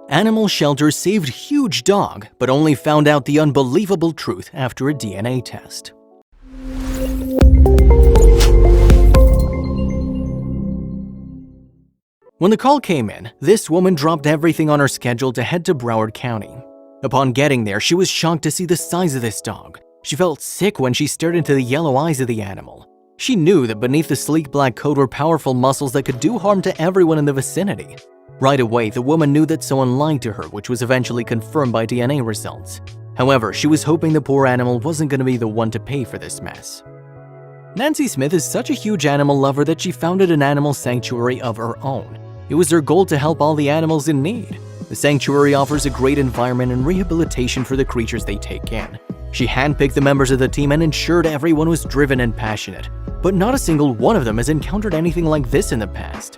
Animal shelter saved huge dog, but only found out the unbelievable truth after a DNA test. When the call came in, this woman dropped everything on her schedule to head to Broward County. Upon getting there, she was shocked to see the size of this dog. She felt sick when she stared into the yellow eyes of the animal. She knew that beneath the sleek black coat were powerful muscles that could do harm to everyone in the vicinity. Right away, the woman knew that someone lied to her, which was eventually confirmed by DNA results. However, she was hoping the poor animal wasn't going to be the one to pay for this mess. Nancy Smith is such a huge animal lover that she founded an animal sanctuary of her own. It was her goal to help all the animals in need. The sanctuary offers a great environment and rehabilitation for the creatures they take in. She handpicked the members of the team and ensured everyone was driven and passionate. But not a single one of them has encountered anything like this in the past.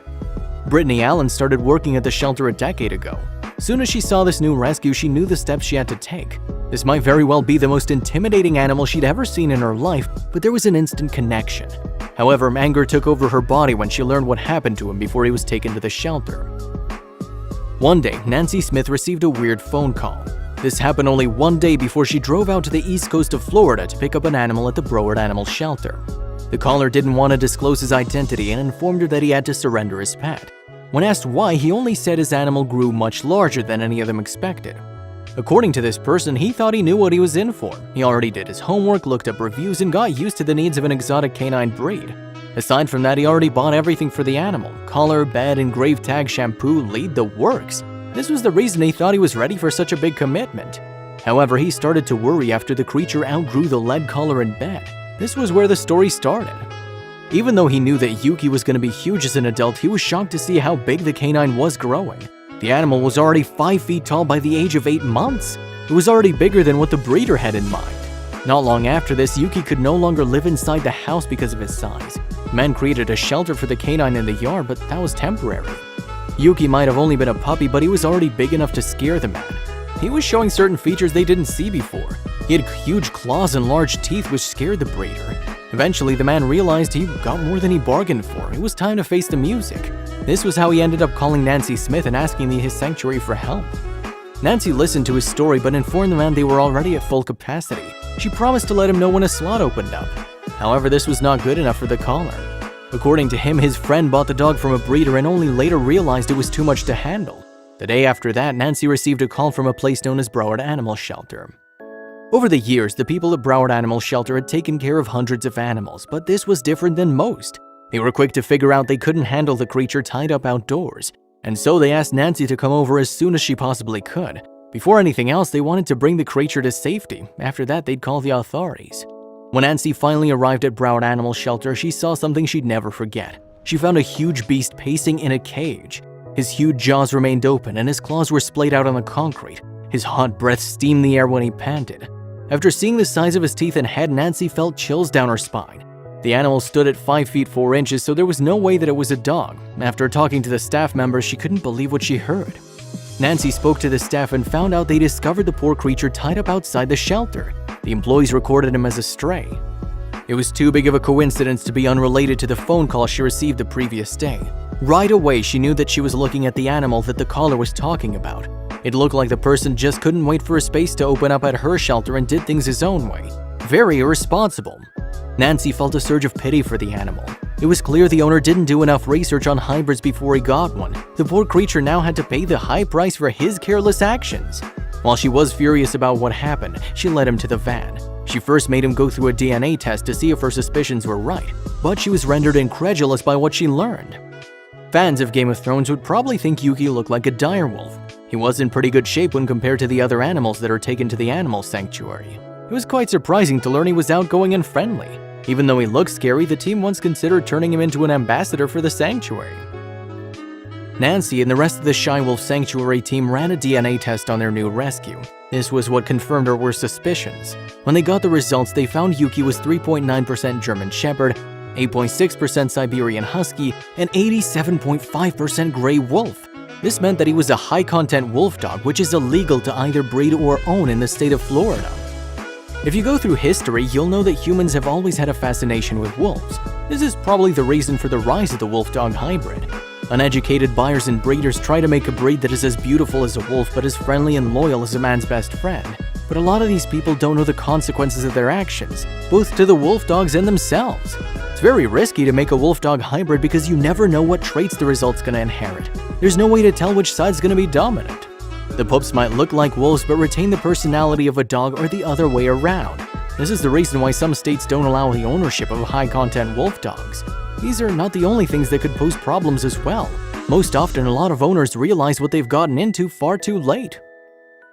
Brittany Allen started working at the shelter a decade ago. Soon as she saw this new rescue, she knew the steps she had to take. This might very well be the most intimidating animal she'd ever seen in her life, but there was an instant connection. However, anger took over her body when she learned what happened to him before he was taken to the shelter. One day, Nancy Smith received a weird phone call. This happened only one day before she drove out to the east coast of Florida to pick up an animal at the Broward Animal Shelter. The caller didn't want to disclose his identity and informed her that he had to surrender his pet. When asked why, he only said his animal grew much larger than any of them expected. According to this person, he thought he knew what he was in for. He already did his homework, looked up reviews, and got used to the needs of an exotic canine breed. Aside from that, he already bought everything for the animal: collar, bed, engraved tag, shampoo, lead, the works. This was the reason he thought he was ready for such a big commitment. However, he started to worry after the creature outgrew the lead collar and bed. This was where the story started. Even though he knew that Yuki was going to be huge as an adult, he was shocked to see how big the canine was growing. The animal was already 5 feet tall by the age of 8 months. It was already bigger than what the breeder had in mind. Not long after this, Yuki could no longer live inside the house because of his size. The man created a shelter for the canine in the yard, but that was temporary. Yuki might have only been a puppy, but he was already big enough to scare the man. He was showing certain features they didn't see before. He had huge claws and large teeth, which scared the breeder. Eventually, the man realized he got more than he bargained for. It was time to face the music. This was how he ended up calling Nancy Smith and asking his sanctuary for help. Nancy listened to his story but informed the man they were already at full capacity. She promised to let him know when a slot opened up. However, this was not good enough for the caller. According to him, his friend bought the dog from a breeder and only later realized it was too much to handle. The day after that, Nancy received a call from a place known as Broward Animal Shelter. Over the years, the people at Broward Animal Shelter had taken care of hundreds of animals, but this was different than most. They were quick to figure out they couldn't handle the creature tied up outdoors, and so they asked Nancy to come over as soon as she possibly could. Before anything else, they wanted to bring the creature to safety. After that, they'd call the authorities. When Nancy finally arrived at Broward Animal Shelter, she saw something she'd never forget. She found a huge beast pacing in a cage. His huge jaws remained open and his claws were splayed out on the concrete. His hot breath steamed the air when he panted. After seeing the size of his teeth and head, Nancy felt chills down her spine. The animal stood at 5 feet 4 inches, so there was no way that it was a dog. After talking to the staff members, she couldn't believe what she heard. Nancy spoke to the staff and found out they discovered the poor creature tied up outside the shelter. The employees recorded him as a stray. It was too big of a coincidence to be unrelated to the phone call she received the previous day. Right away, she knew that she was looking at the animal that the caller was talking about. It looked like the person just couldn't wait for a space to open up at her shelter and did things his own way. Very irresponsible. Nancy felt a surge of pity for the animal. It was clear the owner didn't do enough research on hybrids before he got one. The poor creature now had to pay the high price for his careless actions. While she was furious about what happened, she led him to the van. She first made him go through a DNA test to see if her suspicions were right, but she was rendered incredulous by what she learned. Fans of Game of Thrones would probably think Yuki looked like a direwolf. He was in pretty good shape when compared to the other animals that are taken to the animal sanctuary. It was quite surprising to learn he was outgoing and friendly. Even though he looked scary, the team once considered turning him into an ambassador for the sanctuary. Nancy and the rest of the Shy Wolf Sanctuary team ran a DNA test on their new rescue. This was what confirmed her worst suspicions. When they got the results, they found Yuki was 3.9% German Shepherd, 8.6% Siberian Husky, and 87.5% Gray Wolf. This meant that he was a high-content wolf dog, which is illegal to either breed or own in the state of Florida. If you go through history, you'll know that humans have always had a fascination with wolves. This is probably the reason for the rise of the wolf-dog hybrid. Uneducated buyers and breeders try to make a breed that is as beautiful as a wolf but as friendly and loyal as a man's best friend. But a lot of these people don't know the consequences of their actions, both to the wolf dogs and themselves. It's very risky to make a wolf-dog hybrid because you never know what traits the result's gonna inherit. There's no way to tell which side's gonna be dominant. The pups might look like wolves but retain the personality of a dog or the other way around. This is the reason why some states don't allow the ownership of high-content wolf dogs. These are not the only things that could pose problems as well. Most often, a lot of owners realize what they've gotten into far too late.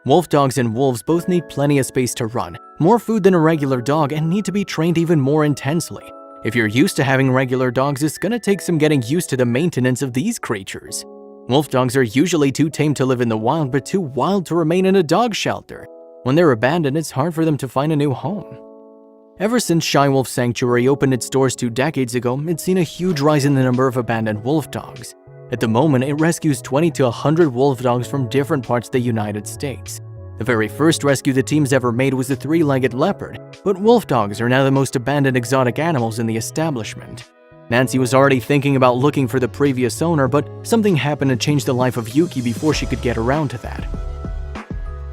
Wolf dogs and wolves both need plenty of space to run, more food than a regular dog, and need to be trained even more intensely. If you're used to having regular dogs, it's gonna take some getting used to the maintenance of these creatures. Wolf dogs are usually too tame to live in the wild, but too wild to remain in a dog shelter. When they're abandoned, it's hard for them to find a new home. Ever since Shy Wolf Sanctuary opened its doors 2 decades ago, it's seen a huge rise in the number of abandoned wolf dogs. At the moment, it rescues 20 to 100 wolf dogs from different parts of the United States. The very first rescue the team's ever made was the 3-legged leopard, but wolf dogs are now the most abandoned exotic animals in the establishment. Nancy was already thinking about looking for the previous owner, but something happened to change the life of Yuki before she could get around to that.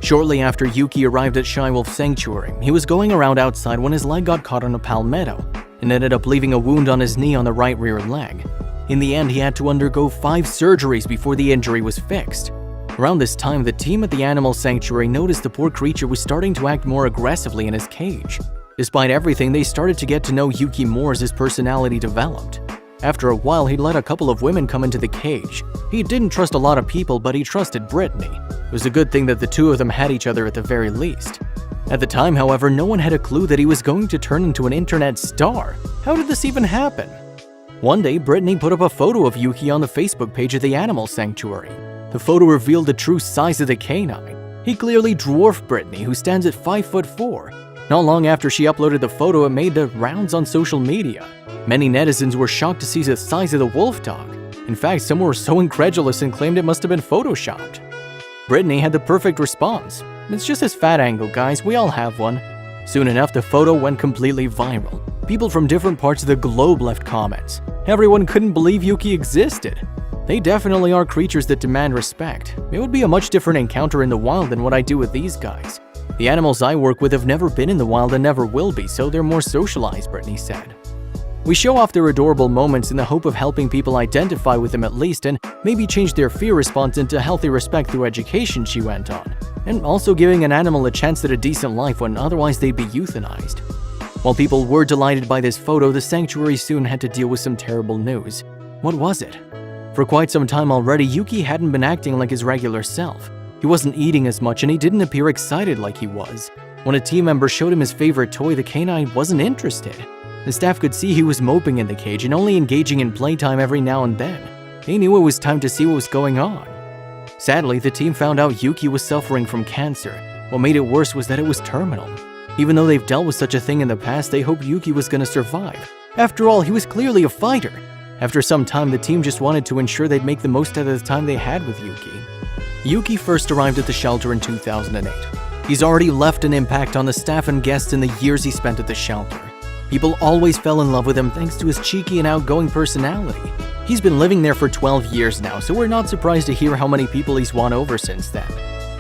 Shortly after Yuki arrived at Shy Wolf Sanctuary, he was going around outside when his leg got caught on a palmetto and ended up leaving a wound on his knee on the right rear leg. In the end, he had to undergo 5 surgeries before the injury was fixed. Around this time, the team at the Animal Sanctuary noticed the poor creature was starting to act more aggressively in his cage. Despite everything, they started to get to know Yuki more as his personality developed. After a while, he'd let a couple of women come into the cage. He didn't trust a lot of people, but he trusted Brittany. It was a good thing that the two of them had each other at the very least. At the time, however, no one had a clue that he was going to turn into an internet star. How did this even happen? One day, Brittany put up a photo of Yuki on the Facebook page of the Animal Sanctuary. The photo revealed the true size of the canine. He clearly dwarfed Brittany, who stands at 5'4". Not long after she uploaded the photo, it made the rounds on social media. Many netizens were shocked to see the size of the wolf dog. In fact, some were so incredulous and claimed it must have been photoshopped. Brittany had the perfect response. "It's just his fat angle, guys, we all have one." Soon enough, the photo went completely viral. People from different parts of the globe left comments. Everyone couldn't believe Yuki existed. They definitely are creatures that demand respect. It would be a much different encounter in the wild than what I do with these guys. The animals I work with have never been in the wild and never will be, so they're more socialized, Brittany said. "We show off their adorable moments in the hope of helping people identify with them at least and maybe change their fear response into healthy respect through education," she went on, "and also giving an animal a chance at a decent life when otherwise they'd be euthanized." While people were delighted by this photo, the sanctuary soon had to deal with some terrible news. What was it? For quite some time already, Yuki hadn't been acting like his regular self. He wasn't eating as much and he didn't appear excited like he was. When a team member showed him his favorite toy, the canine wasn't interested. The staff could see he was moping in the cage and only engaging in playtime every now and then. They knew it was time to see what was going on. Sadly, the team found out Yuki was suffering from cancer. What made it worse was that it was terminal. Even though they've dealt with such a thing in the past, they hoped Yuki was going to survive. After all, he was clearly a fighter. After some time, the team just wanted to ensure they'd make the most out of the time they had with Yuki. Yuki first arrived at the shelter in 2008. He's already left an impact on the staff and guests in the years he spent at the shelter. People always fell in love with him thanks to his cheeky and outgoing personality. He's been living there for 12 years now, so we're not surprised to hear how many people he's won over since then.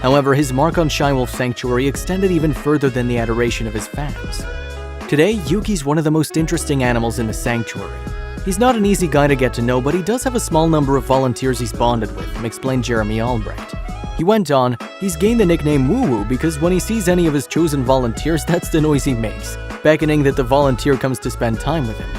However, his mark on Shy Wolf Sanctuary extended even further than the adoration of his fans. Today, Yuki's one of the most interesting animals in the sanctuary. He's not an easy guy to get to know, but he does have a small number of volunteers he's bonded with, explained Jeremy Albrecht. He went on, "He's gained the nickname Woo Woo because when he sees any of his chosen volunteers, that's the noise he makes, beckoning that the volunteer comes to spend time with him."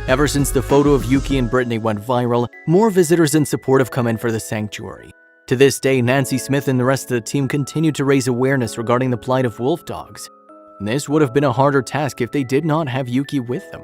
Ever since the photo of Yuki and Brittany went viral, more visitors and support have come in for the sanctuary. To this day, Nancy Smith and the rest of the team continue to raise awareness regarding the plight of wolf dogs. This would have been a harder task if they did not have Yuki with them.